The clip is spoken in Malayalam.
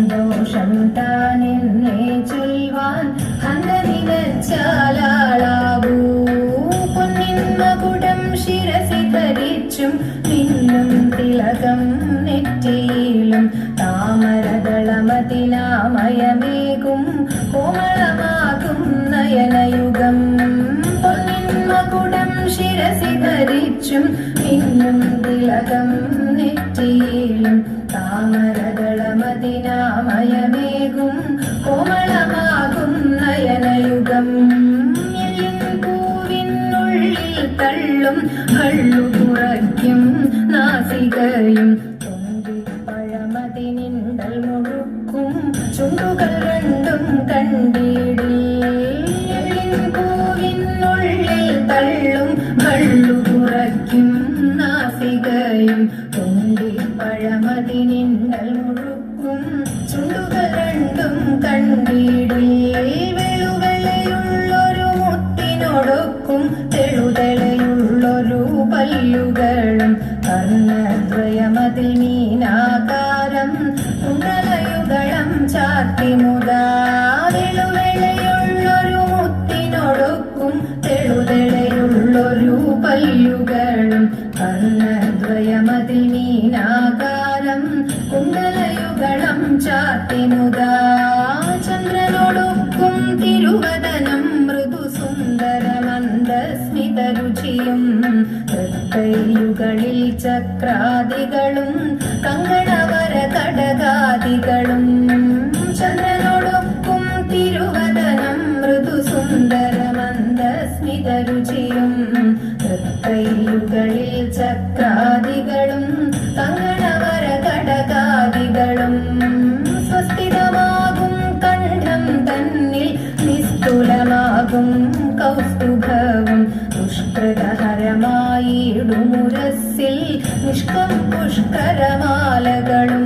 സന്തോഷം താനെന്നെ ചൊൽവാൻ ഹന്ത നിനച്ചാലാളാവൂ പൊന്നിൻ മകുടം ശിരസി ധരിച്ചും മിന്നും തിലകം നെറ്റിയിലും താമരദളമതിനാമയമേകും കോമളമാകും നയനയുഗം പൊന്നിൻ മകുടം ശിരസി ധരിച്ചും മിന്നും തിലകം നെറ്റിയിലും താമരദളമതിനാമയമേകും കോമളമാകും നയനയുഗം പൂവിനുള്ളിൽ തള്ളും ഹള്ളു കുറയ്ക്കും നാസികയും പഴമതിനിണ്ടൽ മുഴുക്കും ചുണ്ടുകൾ രണ്ടും കണ്ടിടിൽ പൂവിനുള്ളിൽ തള്ളും ഹള്ളു കുറയ്ക്കും നാസികയും പഴമതിനിണ്ടൽ മുഴുക്കും ചുണ്ടുകൾ രണ്ടും കണ്ടിടിൽ വെളുവെളയുള്ളൊരു മുത്തിനൊടുക്കും തെളുതെളയുള്ളൊരു പല്ലുകളും കർണദ്വയമതിൽ മീനാകാരം കുണ്ടലയുഗളം ചാത്തി മുതാ വെളുവെളയുള്ളൊരു മുത്തിനൊടുക്കും തെളുതെളയുള്ളൊരു പല്ലുകളും കർണദ്വയമതിൽ മീനാകാരം കുണ്ടലയുഗളം ചാത്തി മുതാ ചന്ദ്രനൊടുക്കും തിരുവദനം മൃദു സുന്ദരമന്ദസ്മിതരുചിയും തൃക്കൈയുകളിൽ ചക്രാദികളും കങ്കണവര കടകാദികളും ചന്ദ്രനൊടുക്കും തിരുവദനം മൃദു സുന്ദരമന്ദസ്മിതരുചിയും തൃക്കൈയുകളിൽ ചക്രാദികളും കങ്കണവര കടകാദികളും സ്വസ്ഥിതമാകും കണ്ഠം തന്നിൽ നിസ്തുലമാകും കൗസ്തുഭവും ദുഷ്കൃതഹരമായിടുമുരസ്സിൽ നിഷ്കം പുഷ്കരമാലകളും